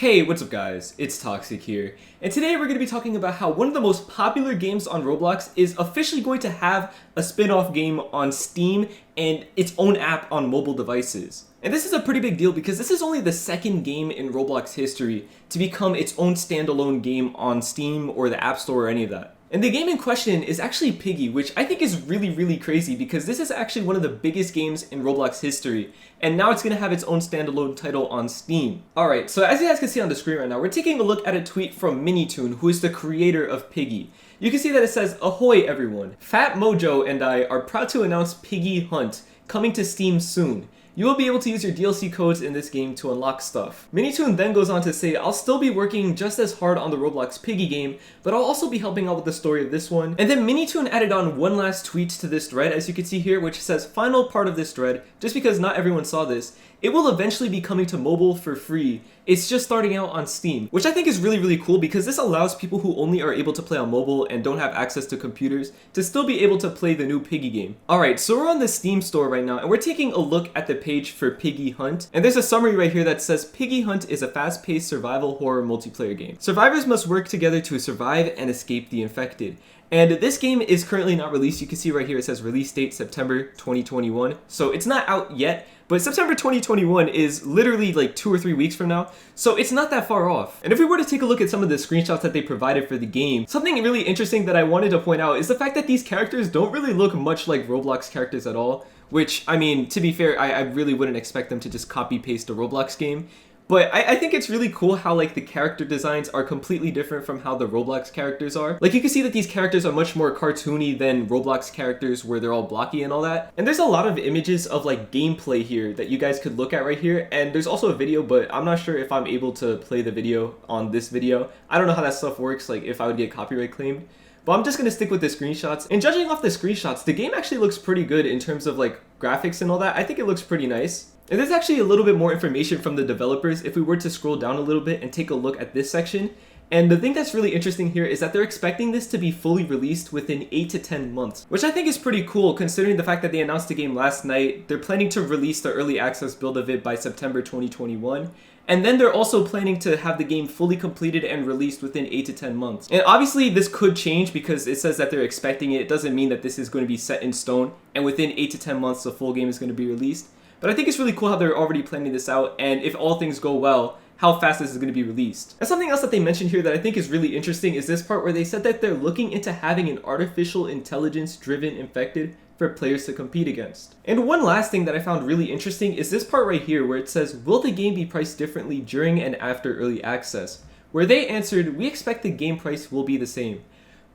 Hey, what's up guys? It's Toxic here, and today we're going to be talking about how one of the most popular games on Roblox is officially going to have a spin-off game on Steam and its own app on mobile devices. And this is a pretty big deal because this is only the second game in Roblox history to become its own standalone game on Steam or the App Store or any of that. And the game in question is actually Piggy, which I think is really crazy because this is actually one of the biggest games in Roblox history, and now it's going to have its own standalone title on Steam. Alright, so as you guys can see on the screen right now, we're taking a look at a tweet from Minitoon, who is the creator of Piggy. You can see that it says, "Ahoy everyone, Fat Mojo and I are proud to announce Piggy Hunt, coming to Steam soon. You will be able to use your DLC codes in this game to unlock stuff." Minitoon then goes on to say, "I'll still be working just as hard on the Roblox Piggy game, but I'll also be helping out with the story of this one." And then Minitoon added on one last tweet to this thread, as you can see here, which says, "Final part of this thread, just because not everyone saw this, it will eventually be coming to mobile for free. It's just starting out on Steam," which I think is really cool because this allows people who only are able to play on mobile and don't have access to computers to still be able to play the new Piggy game. Alright, so we're on the Steam store right now and we're taking a look at the page for Piggy Hunt, and there's a summary right here that says Piggy Hunt is a fast-paced survival horror multiplayer game. Survivors must work together to survive and escape the infected. And this game is currently not released. You can see right here it says release date September 2021. So it's not out yet, but September 2021 is literally like 2 or 3 weeks from now, so it's not that far off. And if we were to take a look at some of the screenshots that they provided for the game, something really interesting that I wanted to point out is the fact that these characters don't really look much like Roblox characters at all, which, I mean, to be fair, I really wouldn't expect them to just copy-paste a Roblox game. But I think it's really cool how like the character designs are completely different from how the Roblox characters are. Like you can see that these characters are much more cartoony than Roblox characters where they're all blocky and all that. And there's a lot of images of like gameplay here that you guys could look at right here. And there's also a video, but I'm not sure if I'm able to play the video on this video. I don't know how that stuff works, like if I would get copyright claimed. But I'm just going to stick with the screenshots. And judging off the screenshots, the game actually looks pretty good in terms of like graphics and all that. I think it looks pretty nice. And there's actually a little bit more information from the developers if we were to scroll down a little bit and take a look at this section. And the thing that's really interesting here is that they're expecting this to be fully released within 8 to 10 months, which I think is pretty cool considering the fact that they announced the game last night. They're planning to release the early access build of it by September 2021. And then they're also planning to have the game fully completed and released within 8 to 10 months. And obviously this could change because it says that they're expecting it. It doesn't mean that this is going to be set in stone and within 8 to 10 months the full game is going to be released. But I think it's really cool how they're already planning this out, and if all things go well, how fast this is going to be released. And something else that they mentioned here that I think is really interesting is this part where they said that they're looking into having an artificial intelligence driven infected for players to compete against. And one last thing that I found really interesting is this part right here where it says, "Will the game be priced differently during and after early access?" Where they answered, "We expect the game price will be the same,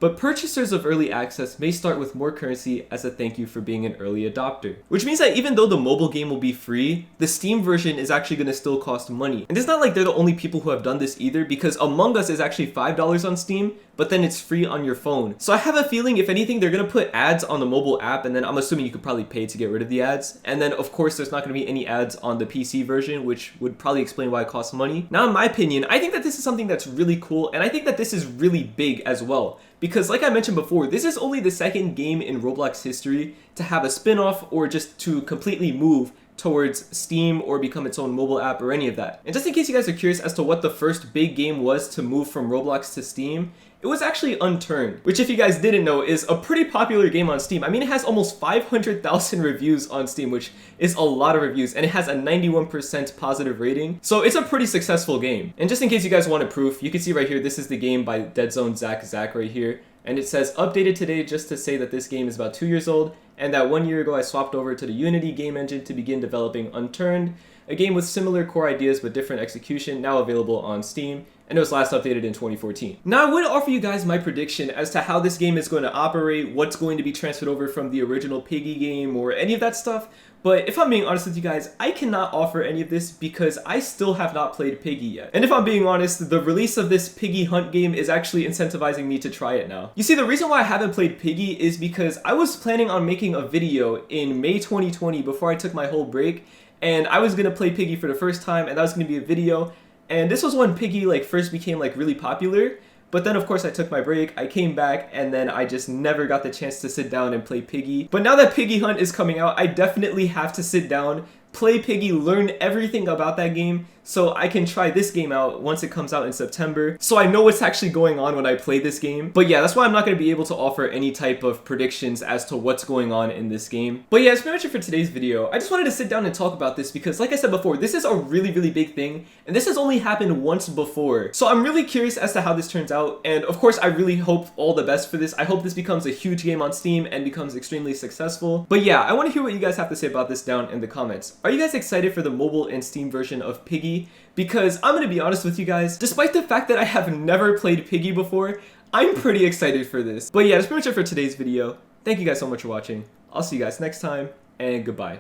but purchasers of early access may start with more currency as a thank you for being an early adopter." Which means that even though the mobile game will be free, the Steam version is actually going to still cost money. And it's not like they're the only people who have done this either, because Among Us is actually $5 on Steam, but then it's free on your phone. So I have a feeling if anything they're going to put ads on the mobile app, and then I'm assuming you could probably pay to get rid of the ads. And then of course there's not going to be any ads on the PC version, which would probably explain why it costs money. Now in my opinion, I think that this is something that's really cool, and I think that this is really big as well. Because like I mentioned before, this is only the second game in Roblox history to have a spin-off or just to completely move towards Steam or become its own mobile app or any of that. And just in case you guys are curious as to what the first big game was to move from Roblox to Steam, it was actually Unturned, which if you guys didn't know is a pretty popular game on Steam. I mean, it has almost 500,000 reviews on Steam, which is a lot of reviews, and it has a 91% positive rating. So it's a pretty successful game. And just in case you guys wanted proof, you can see right here, this is the game by Dead Zone Zach right here. And it says, "Updated today just to say that this game is about 2 years old, and that 1 year ago I swapped over to the Unity game engine to begin developing Unturned, a game with similar core ideas but different execution, now available on Steam, and it was last updated in 2014. Now I would offer you guys my prediction as to how this game is going to operate, what's going to be transferred over from the original Piggy game or any of that stuff. But if I'm being honest with you guys, I cannot offer any of this because I still have not played Piggy yet. And if I'm being honest, the release of this Piggy Hunt game is actually incentivizing me to try it now. You see, the reason why I haven't played Piggy is because I was planning on making a video in May 2020 before I took my whole break, and I was going to play Piggy for the first time, and that was going to be a video. And this was when Piggy like first became like really popular. But then of course I took my break, I came back, and then I just never got the chance to sit down and play Piggy. But now that Piggy Hunt is coming out, I definitely have to sit down, play Piggy, learn everything about that game, so I can try this game out once it comes out in September, so I know what's actually going on when I play this game. But yeah, that's why I'm not going to be able to offer any type of predictions as to what's going on in this game. But yeah, that's pretty much it for today's video. I just wanted to sit down and talk about this because, like I said before, this is a really big thing, and this has only happened once before. So I'm really curious as to how this turns out, and of course I really hope all the best for this. I hope this becomes a huge game on Steam and becomes extremely successful. But yeah, I want to hear what you guys have to say about this down in the comments. Are you guys excited for the mobile and Steam version of Piggy? Because I'm gonna be honest with you guys, despite the fact that I have never played Piggy before, I'm pretty excited for this. But yeah, that's pretty much it for today's video. Thank you guys so much for watching. I'll see you guys next time, and goodbye.